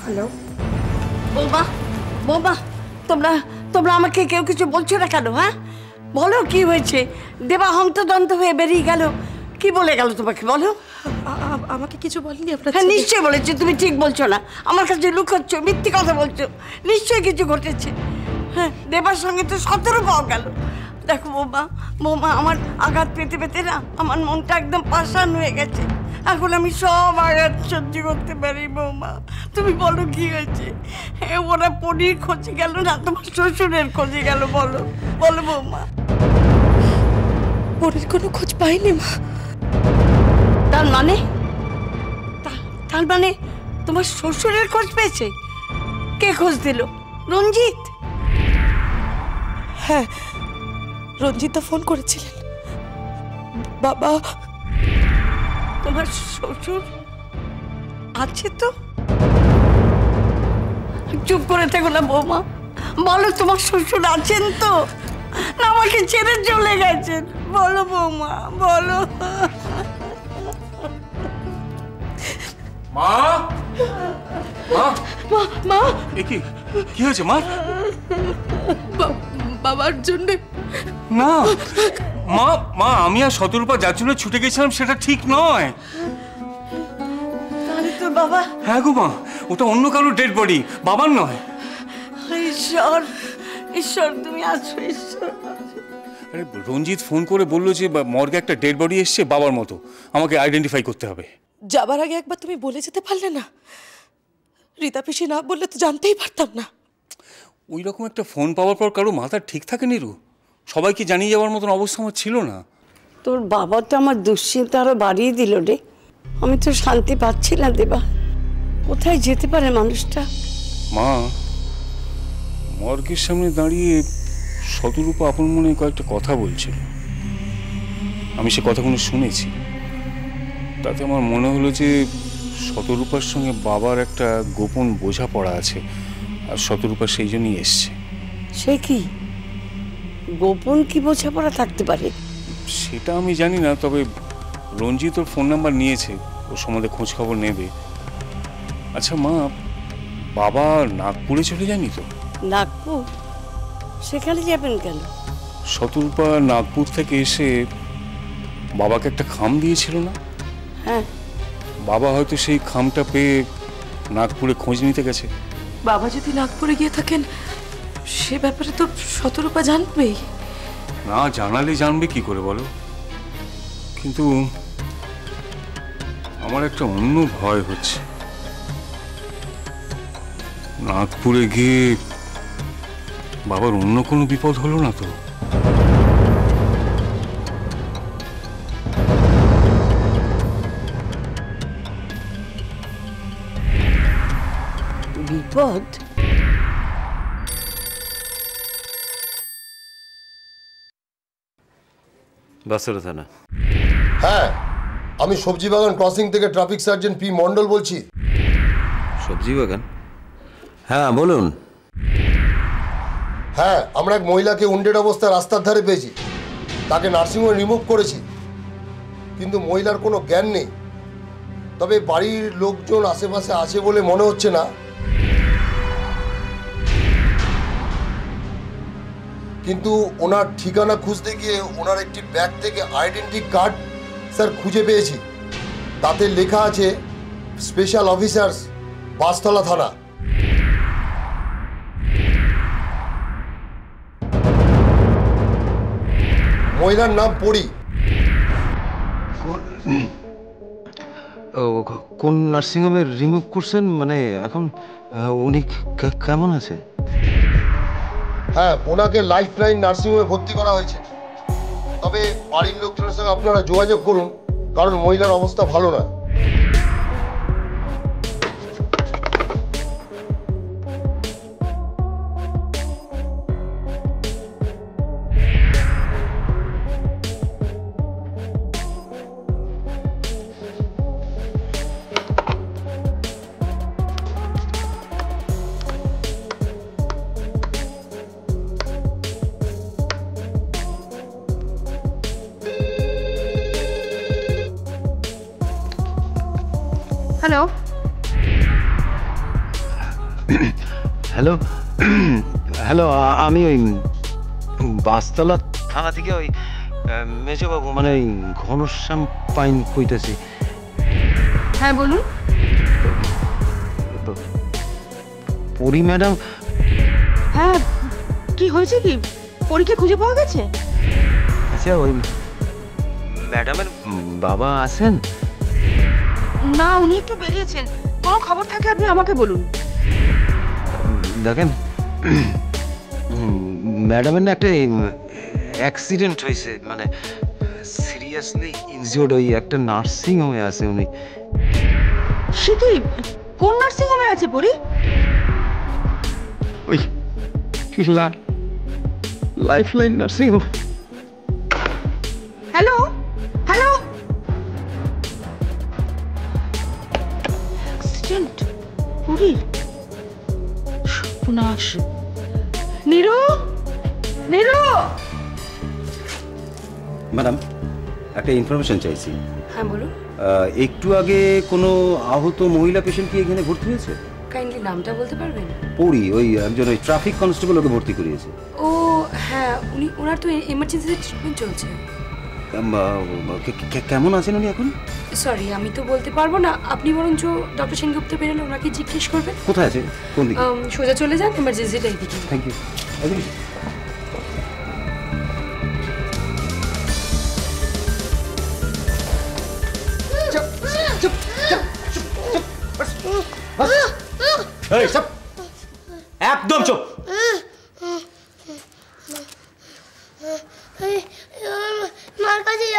Hello বৌমা, বৌমা, তোমরা তোমরা আমাকে কেউ কিছু বলছো না কেন? হ্যাঁ বলো কি হয়েছে? দেবা হন্তদন্ত হয়ে বেরিয়ে গেল, কি বলে গেল তোমাকে বলো? আমাকে কিছু বলেনি আপনার? হ্যাঁ নিশ্চয়ই বলেছে, তুমি ঠিক বলছো না, আমার কাছে লুকোচ্ছ, মিথ্যে কথা বলছো, নিশ্চয়ই কিছু ঘটেছে। হ্যাঁ দেবার সঙ্গে তো 17 পাওয়া গেল। দেখো বৌমা, বৌমা আমার আঘাত পেতে পেতে না আমার মনটা একদম পাষাণ হয়ে গেছে। এখন আমি সব আঘাত সহ্য করতে পারি। বৌমা তুমি বলো কি হয়েছে? ওরা পনির খোঁজে গেল না তোমার শ্বশুরের খোঁজে গেল? বলো বলো বৌমা। পনির কোনো খোঁজ পাইনি মা। তার মানে তার মানে তোমার শ্বশুরের খোঁজ পেয়েছে? কে খোঁজ দিল? রঞ্জিত? হ্যাঁ রঞ্জিতা ফোন করেছিলেন। বাবা, তোমার শ্বশুর আছে তো? চুপ করে থেকো না বৌমা, বলো তোমার শ্বশুর আছেন তো, না আমাকে ছেড়ে চলে গেছেন? বলো বৌমা বলো। মা, মা, মা, মা, কি হয়েছে মা? বাবার জন্য না মা, মা আমি আর শতরূপা যার জন্য ছুটে গেছিলাম সেটা ঠিক নয়। তাহলে তো বাবা? হ্যাঁ গো মা, ওটা অন্য কারোর ডেড বডি, বাবার নয়। ঈশ্বর, ঈশ্বর তুমি আছো, ঈশ্বর। আরে রঞ্জিত ফোন করে বললো যে মর্গে একটা ডেড বডি এসছে বাবার মতো, আমাকে আইডেন্টিফাই করতে হবে। যাবার আগে একবার তুমি বলে যেতে পারলে না? রীতা পিসি না বললে তো জানতেই পারতাম না। ওই রকম একটা ফোন পাওয়ার পর কারো মাথা ঠিক থাকে নিরু, সবাইকে জানিয়ে যাওয়ার মতন অবস্থা আমার ছিল না। তোর বাবা তো আমার দুশ্চিন্তা আরো বাড়িয়ে দিল রে। আমি তো শান্তি পাচ্ছি না দেবা, কোথায় যেতে পারে মানুষটা? মা, মর্গের সামনে দাঁড়িয়ে শতরূপা আপন মনে কয়েকটা কথা বলছিল, আমি সে কথাগুলো শুনেছি। তাতে আমার মনে হলো যে শতরূপার সঙ্গে বাবার একটা গোপন বোঝাপড়া আছে, আর শতরূপা সেই জন্যই এসছে। সে কি গোপন কি বোঝাপড়া থাকতে পারে? সেটা আমি জানি না, তবে রঞ্জিত ওর ফোন নাম্বার নিয়েছে, ওর সম্বন্ধে খোঁজ খবর নেবে। আচ্ছা মা, বাবা নাগপুরে চলে যায়নি তো? নাগপুর? সেখানে যাবেন কেন? শতরূপা নাগপুর থেকে এসে বাবাকে একটা খাম দিয়েছিল না? হ্যাঁ। বাবা হয়তো সেই খামটা পেয়ে নাগপুরে খোঁজ নিতে গেছে। বাবা যদি নাগপুরে গিয়ে থাকেন সে ব্যাপারে তো শতরূপা জানবেই। না জানালে জানবে কি করে বলো? কিন্তু আমার একটা অন্য ভয় হচ্ছে, নাগপুরে গিয়ে বাবার অন্য কোনো বিপদ হলো না তো? বিপদ? বাসরা থানা। হ্যাঁ, আমি সবজি বাগান ক্রসিং থেকে ট্রাফিক সার্জেন্ট পি মন্ডল বলছি। সবজি বাগান? হ্যাঁ বলুন। হ্যাঁ, আমরা এক মহিলাকে উন্ডেড অবস্থায় রাস্তার ধারে পেয়েছি, তাকে নার্সিংহোমে রিমুভ করেছি, কিন্তু মহিলার কোনো জ্ঞান নেই। তবে বাড়ির লোকজন আশেপাশে আছে বলে মনে হচ্ছে না, কিন্তু ওনার ঠিকানা খুঁজতে গিয়ে ওনার একটি ব্যাগ থেকে আইডেন্টি কার্ড স্যার খুঁজে পেয়েছি। তাতে লেখা আছে স্পেশাল অফিসার্স, বাসতলা থানা। মহিলার নাম পরি। কোন নার্সিংহোমে রিমুভ করছেন? মানে এখন উনি কেমন আছে? হ্যাঁ, ওনাকে লাইফ লাইন নার্সিংহোমে ভর্তি করা হয়েছে। তবে বাড়ির লোকজনের সঙ্গে আপনারা যোগাযোগ করুন, কারণ মহিলার অবস্থা ভালো নয়। হ্যালো। হ্যালো হ্যালো, আমি ওই বাসতলা থানা থেকে ওই মেজবাবু মানে ওই ঘনশ্যাম পাইন কইতেছি। হ্যাঁ বলুন। পরি ম্যাডাম। হ্যাঁ, কি হয়েছে? কি পরীক্ষা খুঁজে পাওয়া গেছে? আচ্ছা, ওই ম্যাডামের বাবা আছেন? না, উনি একটু বেরিয়েছেন। কোনো খবর থাকে আপনি আমাকে বলুন। দেখেন, ম্যাডামের না একটা অ্যাক্সিডেন্ট হয়েছে, মানে সিরিয়াসলি ইনজিওর্ড, ওই একটা নার্সিং হোমে আছে উনি। সে কি? কোন নার্সিং হোমে আছে পরি? ওই lifeline nursing home. Hello hello, accident পরি? সর্বনাশ। নীরু, নীরু। ম্যাডাম, একটা ইনফরমেশন চাইছি। হ্যাঁ বলুন। একটু আগে কোনো আহত মহিলা পেশেন্ট কি এখানে ভর্তি হয়েছে? কাইন্ডলি নামটা বলতে পারবেন? পড়ি, ওই একজন ওই ট্রাফিক কনস্টেবল ওকে ভর্তি করিয়েছে। ও হ্যাঁ, ওনার তো এমার্জেন্সিতে ট্রিটমেন্ট চলছে। কেমন আছেন উনি এখন? সরি, আমি তো বলতে পারবো না। আপনি বরঞ্চ ডক্টর সেনগুপ্ত বেরোলে ওনাকে জিজ্ঞেস করবেন। কোথায় আছে? কোন দিকে? সোজা চলে যান, এমার্জেন্সিটা এইদিকে। Thank you. একদম চুপ।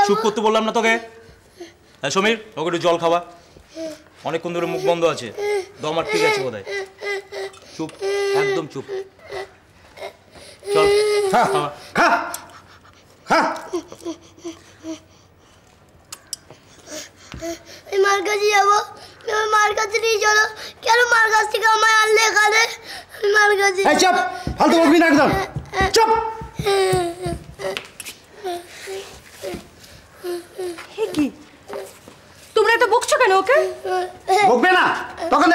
চুপ করতে বললাম না তোকে? হ্যাঁ সমীর, ওকে একটু জল খাওয়া। অনেকক্ষণ ধরে মুখ বন্ধ আছে, দম আটকে গেছে বোধহয়। চুপ, একদম চুপ। চল খা খা খা। মার কাছে যাবো, মার কাছে নিয়ে চলো। কেন মার কাছ থেকে আমায় আনলে এখানে? মার কাছে। চুপ, ফালতু বলবি না একদম। চুপ। কি তোমরা এত বকছো কেন ওকে? বকবে না তখন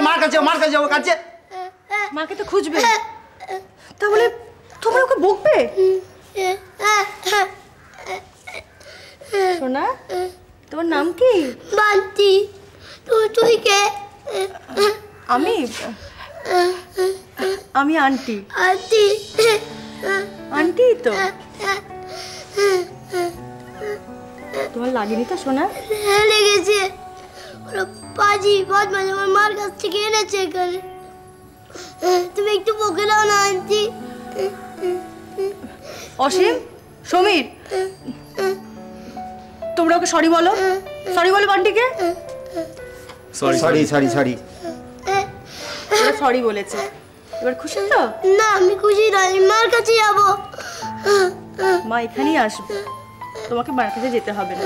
মার কাছে, মার কাছে, ওর কাছে। মাকে তো খুঁজবে, তাহলে তোমরা ওকে বকবে? সোনা, তোমার নাম কি? বান্টি। তুই কে? আমি আন্টি। আন্টি? আন্টি তো তোমার লাগেনি তো সোনা? লেগেছে। ওরা পাজি বদমাশ আমার মার কাছ থেকে এনেছে এখানে। তুমি একটু বকে দাও না আন্টি। অসীম, সমীর, তোমরা ওকে সরি বলো। সরি বলো বান্টিকে। Sorry sorry sorry sorry. ওরা সরি বলেছে, এবার খুশি তো? না, আমি খুশি না, আমি মার কাছে যাবো। মা এখানেই আসবে, তোমাকে মার কাছে যেতে হবে না।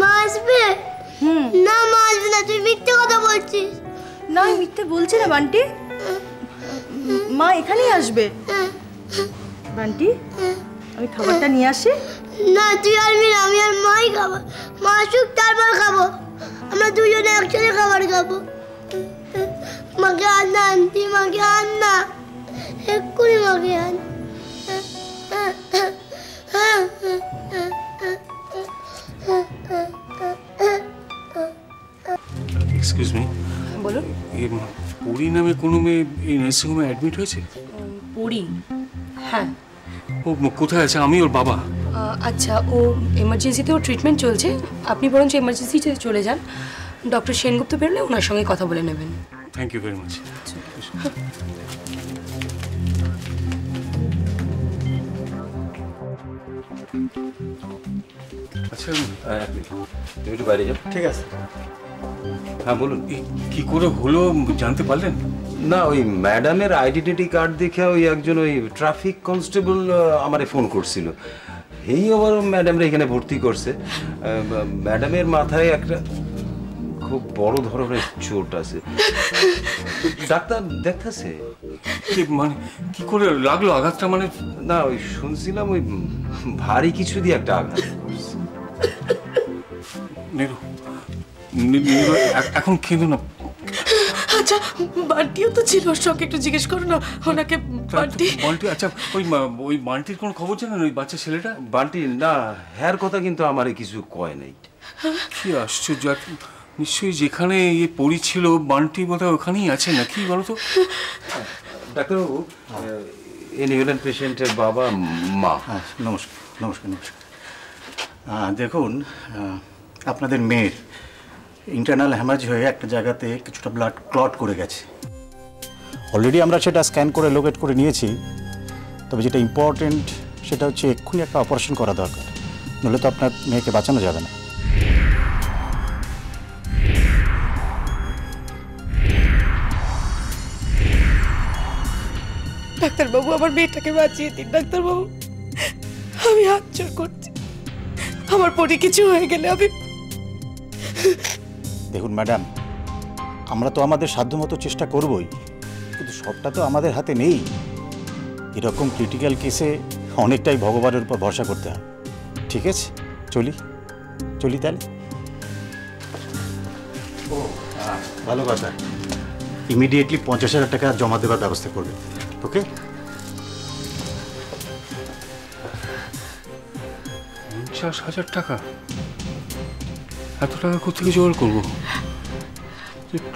মা আসবে? না, মা আসবে না, তুই মিথ্যে কথা বলছিস। না, আমি মিথ্যে বলছি না বান্টি, মা এখানেই আসবে। বান্টি, আমি খাবারটা নিয়ে আসি। না, তুই আসবি না, আমি আর মাই খাবো। মা আসুক তারপর খাবো, আমরা দুজনে একসাথে খাবার খাবো। মাকে আন না আন্টি, মাকে আন না, এক্ষুনি মাকে আন। এক্সকিউজ মি, বলুন। পরি নামে কোনো মেয়ে এই নার্সিংহোমে অ্যাডমিট হয়েছে? পুরী? হ্যাঁ। ও কোথায় আছে? আমি ওর বাবা। আচ্ছা, ও এমার্জেন্সিতেও ট্রিটমেন্ট চলছে। আপনি বরঞ্চ এমার্জেন্সিতে চলে যান, ডক্টর সেনগুপ্ত বেরোলে ওনার সঙ্গে কথা বলে নেবেন। Thank you very much. আচ্ছা, তুমি একটু বাইরে যাও। ঠিক আছে। হ্যাঁ বলুন। কি করে হলো জানতে পারলেন? না, ওই ম্যাডামের আইডেন্টিটি কার্ড দেখে ওই একজন ওই ট্রাফিক কনস্টেবল আমারে ফোন করছিল। এই আবার ম্যাডামরা এখানে ভর্তি করছে। ম্যাডামের মাথায় একটা খুব বড় ধরনের চোট আছে। ডাক্তার দেখতেছে। মানে কি করে লাগলো আঘাতটা? মানে না, ওই শুনছিলাম ওই ভারী কিছু দিয়ে একটা আঘাত করছে। নেরু, এখন কেঁদো না। আচ্ছা বান্টিও তো ছিল ওর সঙ্গে, একটু জিজ্ঞেস করো না ওনাকে। বান্টি বান্টি, আচ্ছা ওই বান্টির কোনো খবর জানেন? ওই বাচ্চা ছেলেটা বান্টি না, হ্যার কথা কিন্তু আমারে কিছু কয় নাই। কি আশ্চর্য! নিশ্চয়ই যেখানে পড়ি ছিল বান্টি বোধহয় ওখানেই আছে না, কি বলো তো? ডাক্তারবাবু, ইনি হলেন পেশেন্টের বাবা মা। নমস্কার নমস্কার নমস্কার। দেখুন, আপনাদের মেয়ের ইন্টারনাল হ্যামারেজ হয়ে একটা জায়গাতে কিছুটা ব্লাড ক্লট করে গেছে। অলরেডি আমরা সেটা স্ক্যান করে লোকেট করে নিয়েছি, তবে যেটা ইম্পর্টেন্ট সেটা হচ্ছে এক্ষুনি একটা অপারেশন করা দরকার, নইলে তো আপনার মেয়েকে বাঁচানো যাবে না। ডাক্তারবাবু আমার মেয়েটাকে বাঁচিয়ে দিন ডাক্তারবাবু, আমি হাত জোড় করছি। আমার পরে কিছু হয়ে গেলে আমি... দেখুন ম্যাডাম, আমরা তো আমাদের সাধ্যমতো চেষ্টা করবই, কিন্তু সবটা তো আমাদের হাতে নেই। এরকম ক্রিটিক্যাল কেসে অনেকটাই ভগবানের উপর ভরসা করতে হয়। ঠিক আছে, চলি তাহলে। ও ভালো কথা, ইমিডিয়েটলি 50,000 টাকা জমা দেওয়ার ব্যবস্থা করবে। ওকে? 50,000 টাকা? এত টাকা কোথেকে জোগাড় করবো?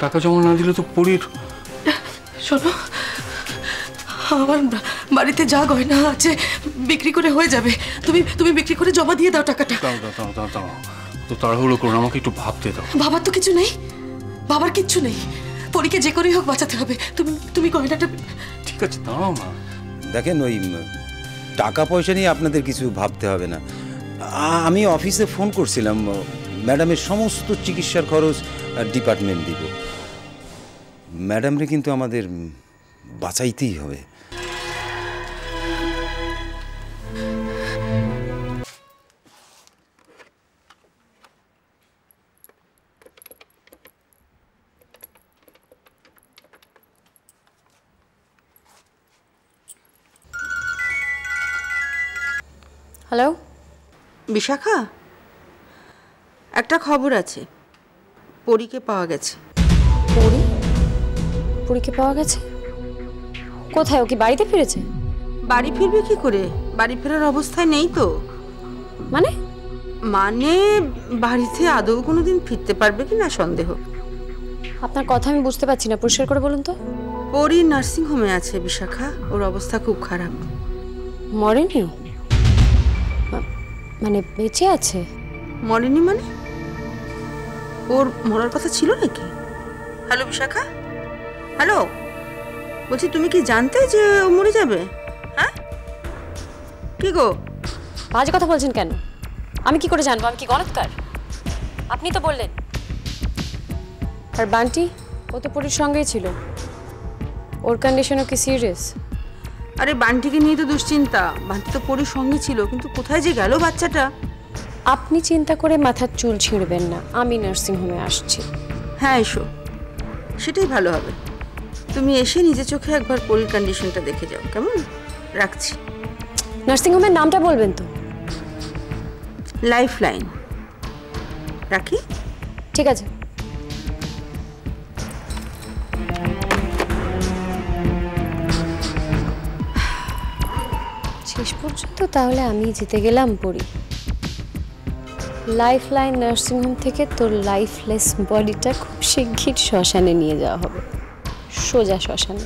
টাকা জমা না দিলে তো পরীর... শোনো, আমার বাড়িতে যা গয়না আছে বিক্রি করে হয়ে যাবে, তুমি বিক্রি করে জমা দিয়ে দাও টাকাটা। দাও, তো তাড়াহুড়ো করো, আমাকে একটু ভাবতে দাও। বাবার তো কিছু নেই, বাবার কিচ্ছু নেই, পরীকে যে করেই হোক বাঁচাতে হবে। তুমি গয়নাটা... ঠিক আছে, দাঁড়াও না। দেখেন, ওই টাকা পয়সা নিয়ে আপনাদের কিছু ভাবতে হবে না। আমি অফিসে ফোন করছিলাম, ম্যাডামের সমস্ত চিকিৎসার খরচ ডিপার্টমেন্ট দিব। ম্যাডামরে কিন্তু আমাদের বাঁচাইতেই হবে। হ্যালো বিশাখা, একটা খবর আছে, পরীকে পাওয়া গেছে। পরীকে পাওয়া গেছে? কোথায়? ও কি বাড়িতে ফিরেছে? বাড়ি ফিরবে কি করে? বাড়ি ফেরার অবস্থায় নেই তো। মানে বাড়িতে আদৌ কোনোদিন ফিরতে পারবে কি না সন্দেহ। আপনার কথা আমি বুঝতে পারছি না, পরিষ্কার করে বলুন তো। পরী নার্সিং হোমে আছে বিশাখা, ওর অবস্থা খুব খারাপ। মরেনি? মানে বেঁচে আছে? মরেনি মানে? ওর মরার কথা ছিল নাকি? হ্যালো বিশাখা, হ্যালো, বলছি তুমি কি জানতে যে ও মরে যাবে? হ্যাঁ, কি গো বাজে কথা বলছেন কেন? আমি কি করে জানবো? আমি কি গণৎকার? আপনি তো বললেন। আর বান্টি, ও তো পরীর সঙ্গেই ছিল, ওর কন্ডিশনও কি সিরিয়াস? আরে বান্টিকে নিয়ে তো দুশ্চিন্তা। বান্টি তো পরীর সঙ্গে ছিল, কিন্তু কোথায় যে গেল বাচ্চাটা। আপনি চিন্তা করে মাথার চুল ছিঁড়বেন না, আমি নার্সিং হোমে আসছি। হ্যাঁ এসো, সেটাই ভালো হবে। তুমি এসে নিজে চোখে একবার পরীর কন্ডিশনটা দেখে যাও, কেমন? রাখছি। নার্সিং হোমের নামটা বলবেন তো? Life line. রাখি? ঠিক আছে। শেষ পর্যন্ত তাহলে আমি জিতে গেলাম পরি। লাইফ লাইন নার্সিংহোম থেকে তোর লাইফলেস বডিটা খুব শিগগির শ্মশানে নিয়ে যাওয়া হবে, সোজা শ্মশানে।